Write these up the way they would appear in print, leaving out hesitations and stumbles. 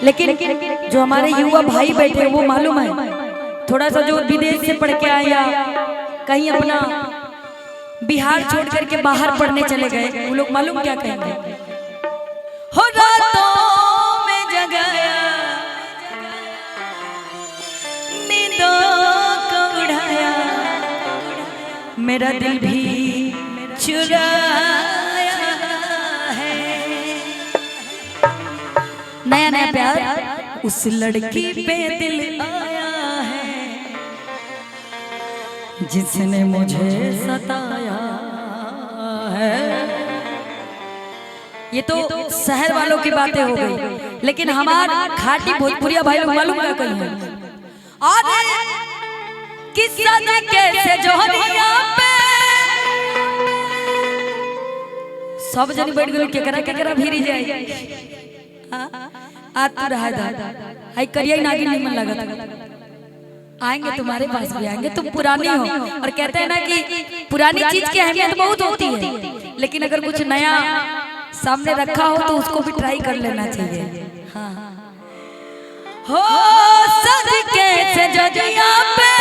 लेकिन जो हमारे युवा भाई बैठे वो मालूम है, थोड़ा सा जो विदेश से पढ़ के आया, कहीं अपना बिहार छोड़ करके बाहर पढ़ने चले गए, वो लोग मालूम क्या कहेंगे, हो रातों में जगाया, नींदों को उड़ाया, मेरा दिल भी चुराया है। नया नया प्यार उस लड़की पे दिल आया है जिसने मुझे सताया है। ये तो शहर वालों की बातें हो गई, लेकिन हमारा खाटी भोजपुरिया भाई लोग मालूम क्या कहेंगे, किस्सा कैसे जोहरिया पे सब जन बैठ गए, केकरा केकरा भीरी जाए आ तू रहा दादा हाय करिया नागिन नहीं मन लगा, आएंगे तुम्हारे पास भी आएंगे, तुम पुरानी हो। और कहते हैं ना कि पुरानी चीज की अहमियत बहुत होती है, लेकिन अगर कुछ नया सामने रखा हो तो उसको भी ट्राई कर लेना चाहिए। हाँ हो सद कैसे जजिया पे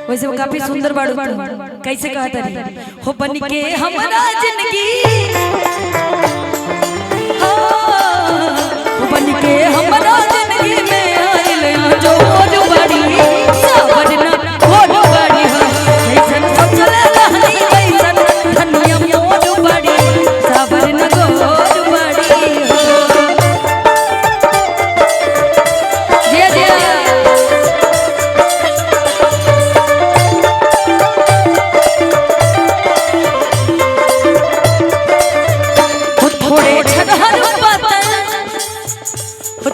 वैसे वो काफी सुंदर बाड़ू कैसे कहा था हो बन के हमारा जिंदगी, हो बन के हमारा जिंदगी में आइले जो जो बड़ी सावरना हो बड़ी हो जैसन सोचल रहनी वैसन धनिया मोज बड़ी सावरना गोज बड़ी हो। जय जय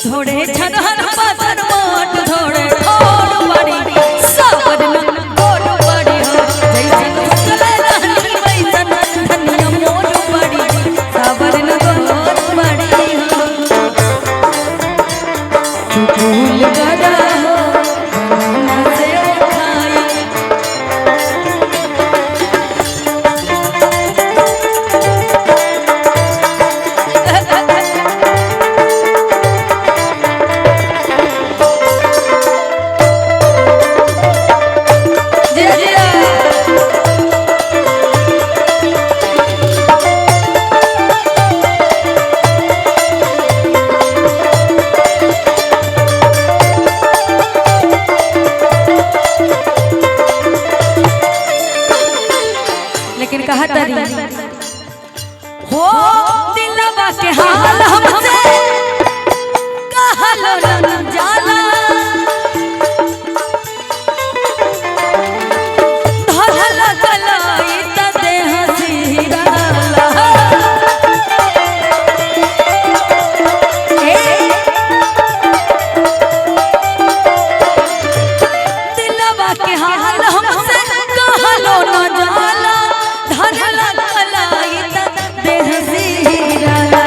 थोड़े छगहर बदन मोट थोड़े ठोड़ बड़ी सावरना गोड़ बड़ी हो जैसे चले रहनी वैसन धनिया मोड़ बड़ी सावरना गोड़ बड़ी हो। फूल गदा हो बनना से खाई हो दिलवा के हाल हमसे कहलो न जाला, धल कलाई त देह सिराला दिलवा के हाल हमसे कहलो न जाला, धल कलाई त देह सिराला।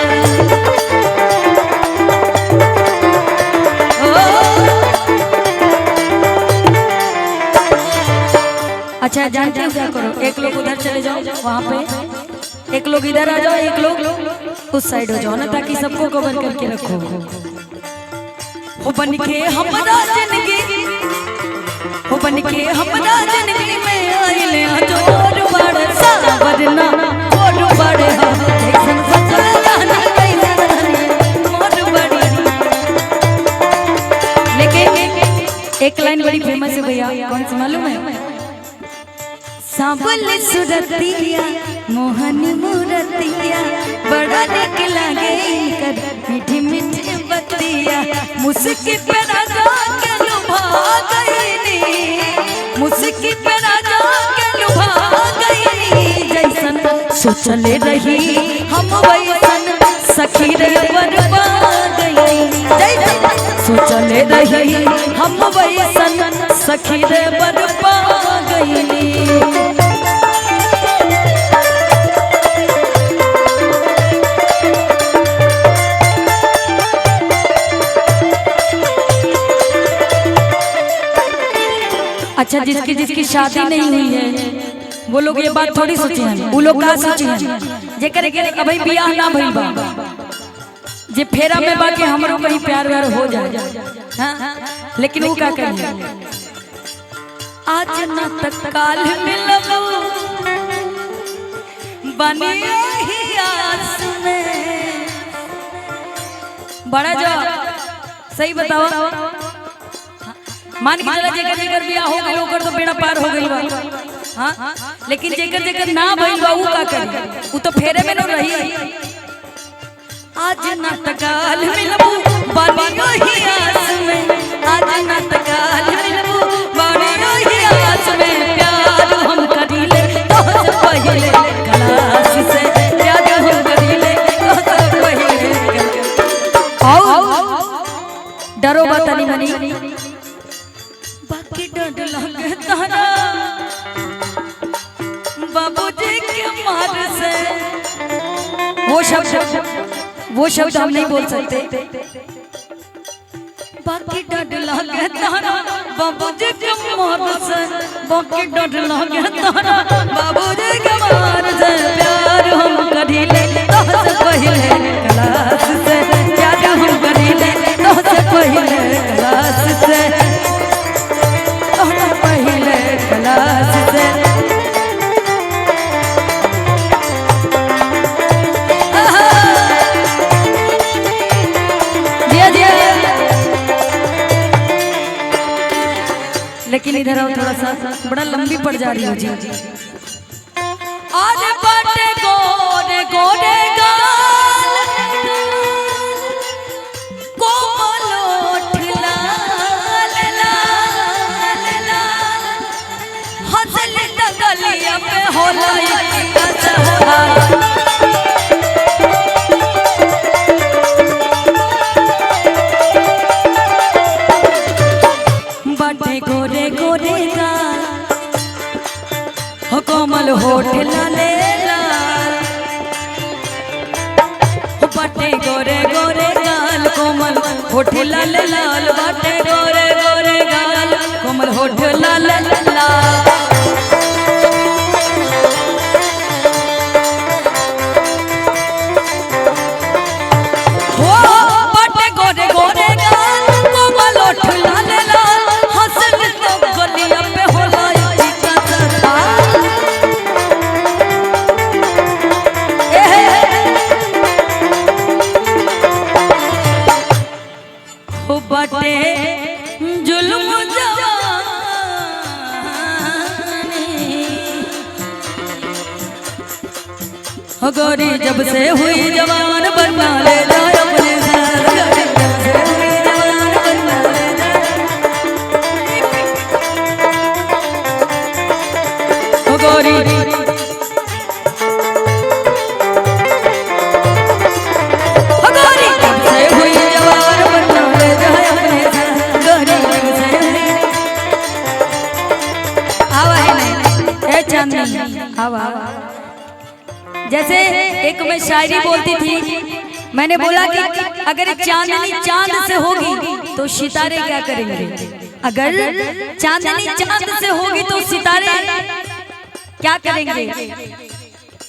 अच्छा जानते हो क्या करो, एक लोग उधर चले जाओ वहाँ पे, एक लोग इधर आ जाओ, एक लोग उस साइड हो जाओ ना, ताकि सबको कवर करके रखो। हो बन के हमारा जिंदगी, हो बन के हमारा जिंदगी में आइले जोर बड़ सावरना गोड़ बड़े हो जैसन सोचल रहनी वैसन मोर बड़ी। लेकिन एक लाइन बड़ी फेमस है भैया, कौन सी मालूम है, सांवल सुरतिया मोहनी मूरतिया बड़ा निक लागे कर मीठी मीठी बतिया, मुस्की पे राजा के लुभा गईनी, मुस्की पे राजा के लुभा गईनी, जैसन सोचले रही हम वैसन सखी रे बरपा गईनी, जैसन सोचले रही हम वैसन सखी रे बरपा गईनी। अच्छा जिसकी जिसकी शादी नहीं हुई है वो लोग ये बात थोड़ी सोचे हैं, वो लोग का सोचे हैं जेकर के अभी बियाह ना भइल बा जे फेरा में बाकी हमरो कहीं प्यार व्यार हो जाए। हाँ? लेकिन वो क्या करेंगे आज न तक काल मिलबो बनी ही आस में। बड़ा जो सही बताओ मान के चला जेकर जेकर बियाह हो गइल ओकर तो बेड़ा पार हो गइल बा। हां लेकिन जेकर जेकर ना भइल बा ऊ का करी ऊ तो फेरे में न रही। आज न तकाल मिलबो बनी ही आस में, आज न तकाल मिलबो बनी ही आस में। प्यार हम करीले तो से पहिले क्लास से, प्यार हम करीले तो से पहिले। आओ डरो बतानी मनी बाकी डर लगे तारा बाबूजी के मार से। वो शब्द हम नहीं बोल सकते। बाकी डर लगे तारा बाबूजी के मार से, बाकी डर लगे तारा बाबूजी के मार से। प्यार हम करीले तो से पहिले क्लास से, प्यार हम करीले तो से पहिले क्लास से, पहिले क्लास से। लेकिन इधर आओ थोड़ा सा, बड़ा लंबी पड़ जा रही हो जी। आज बाटे गोरे गोरे गाल कोमल ओठ लाल लाल लाल, हंसल डगलिया पे होला कोमल होठ लाले लाल, बाटे गोरे गोरे गाल कोमल होठ लाले लाल, बाटे गोरे गोरे गाल कोमल होठ लाले लाल। हो बाटे गोरे गोरे गाल कोमल होठ लाले लाल, हंसल तो गलिया पे होला बाटे जुल्म जवानी। गोरी जब से हुई जवान बना ले जाए अपने साथ, जब से हुई जवान बना ले जाए। गोरी जैसे एक मैं शायरी बोलती थी, मैंने बोला कि अगर चांदनी चांद से होगी तो सितारे क्या करेंगे। अगर चांदनी चांद से होगी तो सितारे क्या करेंगे,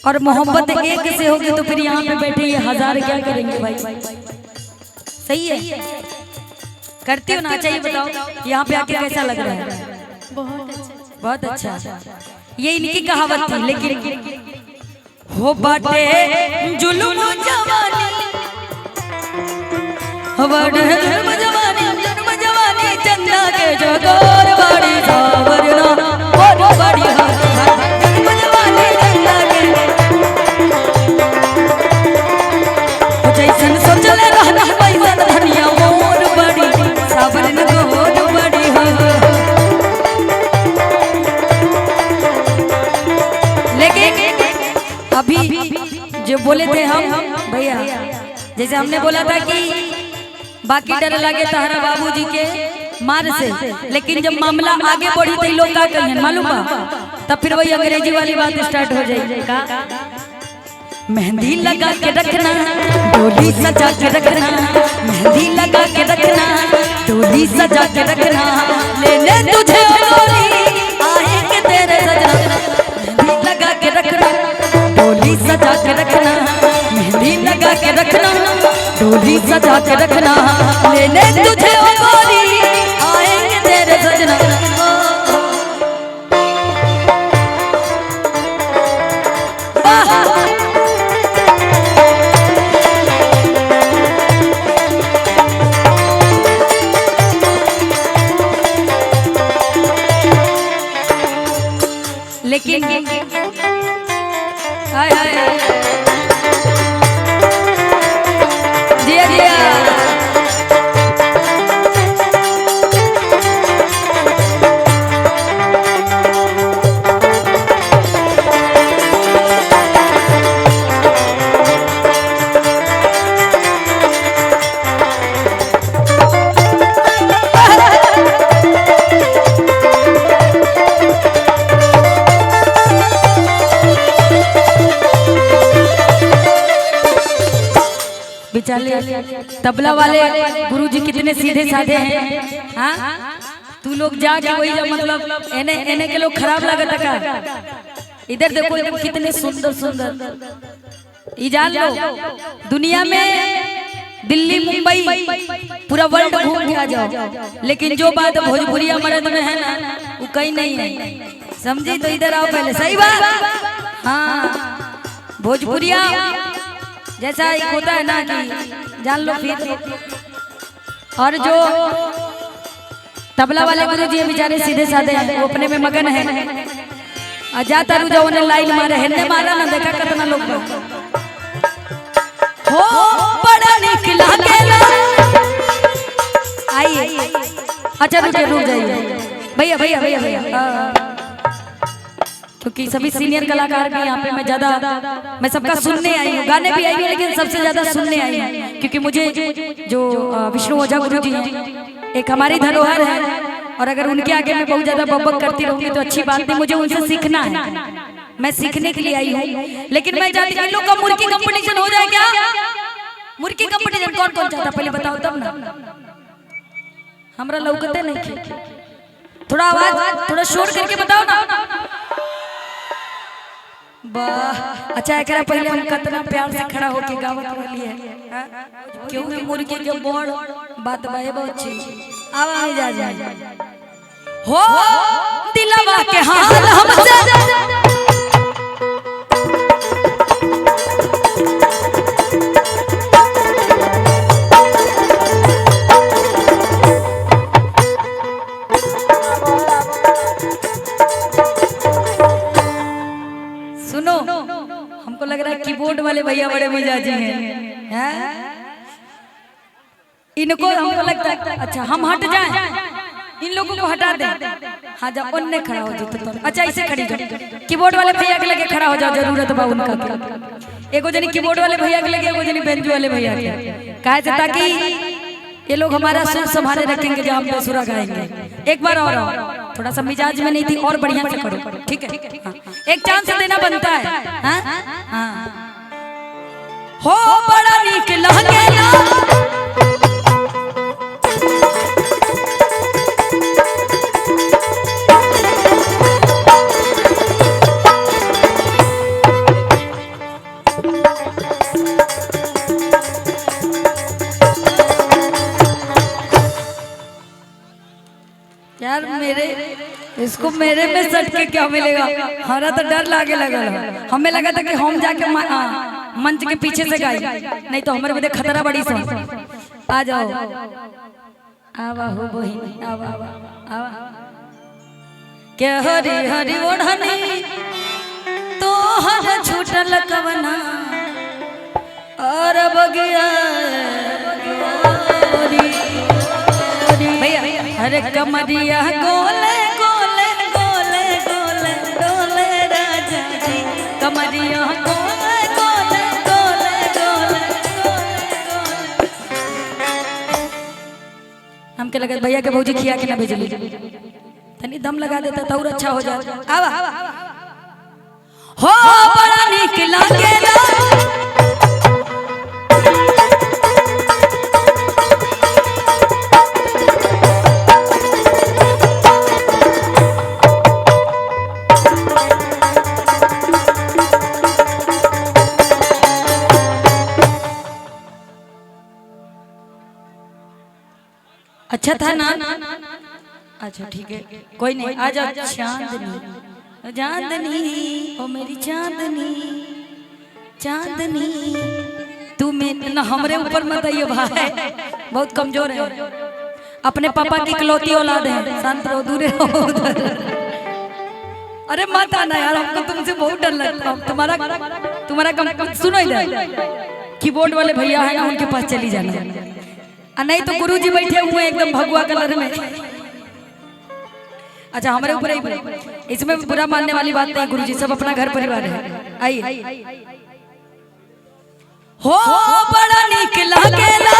और मोहब्बत एक से होगी तो फिर यहाँ पे बैठे ये हजार क्या करेंगे। भाई सही है, करती हो ना? चाहिए बताओ यहाँ पे आके कैसा लग रहा है? बहुत अच्छा। ये इनकी कहावत थी। लेकिन हो बाटे जुल्म जवानी, हो बाटे जुल्म जवानी, चंदा के जो गोर बाड़ी सावरना और बाड़ी जुल्म जवानी चंदा के जैसन सोचले रहना पैसा धनिया मोर बाड़ी सावरन गोर बाड़ी। लेकिन अभी जो बोले थे हम भैया, जैसे हमने बोला था कि बाकी डर लगे तहरा बाबूजी के मार से, लेकिन जब मामला आगे बढ़ी तो लोग का कहें मालूम बा, तब फिर वही अंग्रेजी वाली बात स्टार्ट हो जाएगी। मेहंदी लगा के रखना, डोली सजा के रखना, मेहंदी लगा के रखना, डोली सजा के रखना, लेने तुझे सजा के रखना, लेने तुझे ओ गोरी आएंगे तेरे सजना। लेकिन हाय हाय दिया दिया तबला वाले गुरुजी कितने सीधे साधे हैं। हाँ तू लोग जाके वही मतलब एने एने के लोग खराब लगता का। इधर देखो कितने सुंदर सुंदर। ये जान लो दुनिया में दिल्ली मुंबई पूरा वर्ल्ड घूम के आ जाओ, लेकिन जो बात भोजपुरिया मर्द में है ना वो कहीं नहीं है। समझी तो इधर आओ पहले। सही बात। हाँ भोजपुरिया जैसा एक होता है ना कि जान लो फिर। और जो तबला वाले गुरु जी बेचारे सीधे साधे हैं, वो अपने में मगन है। जाता रू जाओ ने लाइन मारे हेने मारा ना, देखा कितना लोग हो बड़ा निकला गेला। आई अच्छा रुक जाइए भैया भैया भैया भैया, क्योंकि सभी सीनियर कलाकार भी यहाँ पे मैं ज्यादा मैं सबका सुनने आई हूँ, गाने भी आई हूँ, लेकिन सबसे ज्यादा सुनने आई हूँ। क्योंकि मुझे जो विष्णु ओझा गुरु जी हैं एक हमारी धरोहर है, और अगर उनके आगे मैं बहुत ज्यादा बकबक करती रहूंगी तो अच्छी बात नहीं। मुझे उनसे सीखना है, मैं सीखने के लिए आई हूँ। लेकिन मैं चाहती हूँ इन लोग का मुर्गी कंपटीशन हो जाए क्या? मुर्गी कंपटीशन कौन कौन चाहता पहले बताओ तब ना। हमरा लौकते नहीं, थोड़ा आवाज थोड़ा शोर करके बताओ ना। वाह अच्छा एकरा पहले हम कितना प्यार से खड़ा होके गावत वाली है। क्यों भी मुर्गी के बोल बात बाए बहुत अच्छी आवाज जा जा हो दिलवा के हाल हमसे। सुनो हमको लग रहा है कीबोर्ड वाले भैया बड़े मिजाजी हैं। इनको हमको लगता है अच्छा हम हट जाएं, इन लोगों को हटा दें। हाँ जा उनने खड़ा हो जाओ तो अच्छा ऐसे खड़ी जाओ। कीबोर्ड वाले भैया के लगे खड़ा हो जाओ, जरूरत बा उनका। एगो जनी कीबोर्ड वाले भैया के लगे, एगो जनी बेंजू वाले भैया के, काहे से ताकि ये लोग हमारा सुर संभाले रखेंगे जब हम बेसुरा गाएंगे। एक बार और थोड़ा सा मिजाज में नहीं थी, और बढ़िया से करो ठीक है। हाँ। एक चांस देना बनता है। हाँ? हाँ। हो बड़ा नीक लागेला यार। मेरे इसको मेरे में सट के क्या मिलेगा? हमारा तो डर लागे लगा, हमें लगा था कि हम जाके मंच के पीछे से गाई, नहीं तो हमारे बदे खतरा बड़ी सा। आ जाओ आवा हो बहिनी आवा आवा के हरी हरी ओढ़नी तो हर छूटल कवना और बगिया अरे कमरिया गोले गोले गोले गोले गोले राजा जी, कमरिया गोले गोले गोले गोले गोले। हमके लगा भैया के भौजी खिया के ना भेजली, तनी दम लगा देता तो और अच्छा हो जाए। आवा हो बड़ा नीक लागेला अच्छा था ना? अच्छा ठीक है, कोई नहीं, आ जाओ। चांदनी चांदनी ओ मेरी चांदनी चांदनी, तू में ना हमरे ऊपर मत आइए भाई, बहुत कमजोर है। अपने पापा की इकलौती औलाद है, शांत रहो, दूर रहो। अरे मत आना यार, हमको तुमसे बहुत डर लगता है। तुम्हारा कम सुनो, इधर कीबोर्ड वाले भैया है ना, उनके पास चली जाना। नहीं तो गुरुजी बैठे हुए एकदम भगवा कलर में। अच्छा हमारे ऊपर ही, इसमें बुरा मानने वाली बात नहीं, गुरुजी सब अपना घर परिवार है। आइए। हो बड़ा नीक लागेला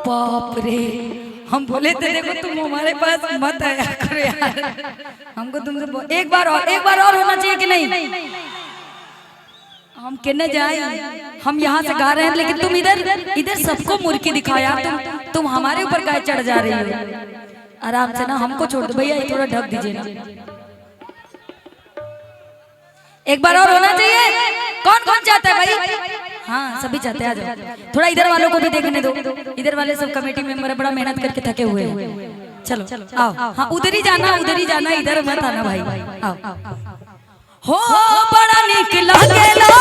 बाप रे, हम बोले थे देखो तुम हमारे पास मत आया करो यार, हमको तुमसे एक बार और होना चाहिए कि नहीं? हम कहने जाए, हम यहाँ से गा रहे हैं लेकिन तुम इधर सबको मुर्की दिखाओ यार, तुम हमारे ऊपर काय चढ़ जा रही हो। आराम से ना, हमको छोड़ दो भैया, थोड़ा ढक दीजिए ना। एक बार और होना चाहिए। कौन कौन चाहता है भाई? हाँ सभी चाहते हैं, आ जाओ। थोड़ा इधर वालों को भी देखने दो, इधर वाले सब कमेटी मेंबर है, बड़ा मेहनत करके थके हुए हैं। चलो आओ, हाँ उधर ही जाना, इधर मत आना भाई। आओ। हो बड़ा नीक लागेला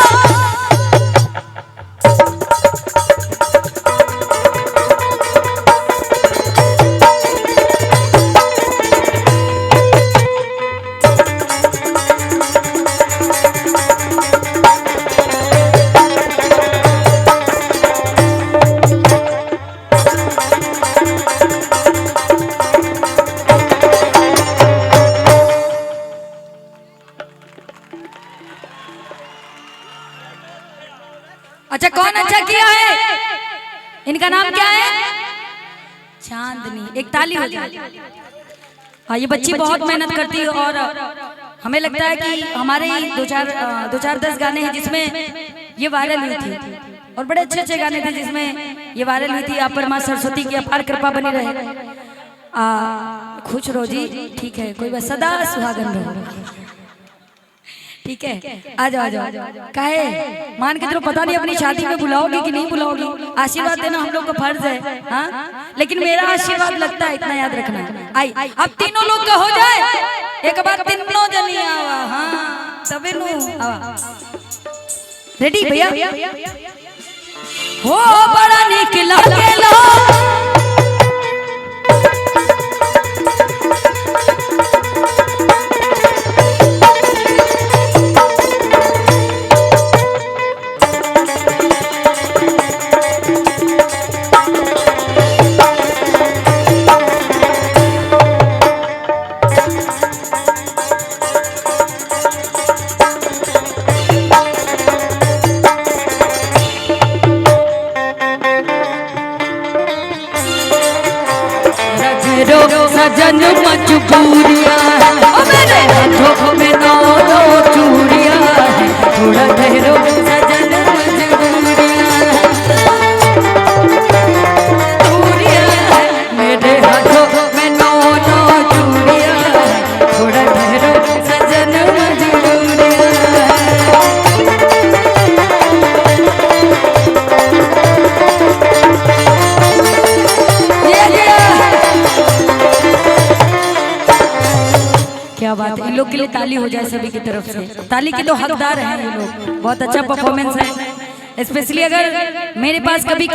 अच्छा कौन अच्छा किया है? इनका नाम क्या है? चांदनी। एक ताली हो जाए। हाँ ये बच्ची बहुत मेहनत करती है और हमें लगता है कि हमारे दो चार 10 गाने हैं जिसमें ये वायरल हुई थी, और बड़े अच्छे गाने थे जिसमें ये वायरल हुई थी। आप पर माँ सरस्वती की अपार कृपा बनी रहे। खुश रहो जी, ठीक है, कोई बस सदा सुहागन रहो, ठीक है। आ जाओ काहे मान के चलो, पता नहीं अपनी शादी में बुलाओगी कि नहीं बुलाओगी, आशीर्वाद देना हम लोग का फर्ज है। हाँ लेकिन मेरा आशीर्वाद लगता है, इतना याद रखना। आई अब तीनों लोग का हो जाए, एक बार तीनों जनी आवा। हाँ तबे नु आवा। रेडी भैया? हो बड़ा नीक लागेला सजन मजबूरिया है, मेरे हाथों में नौ चूड़िया है, थोड़ा ठहरो सजन मजबूरिया है, मेरे हाथों में नौ चूड़िया है, थोड़ा ठहरो सजन मजबूरिया क्या बात है। इन लोग के लिए ताली हो जाए सभी की तरफ से। ताली के तो हकदार हैं ये लोग, बहुत अच्छा परफॉर्मेंस है। स्पेशली अगर मेरे पास कभी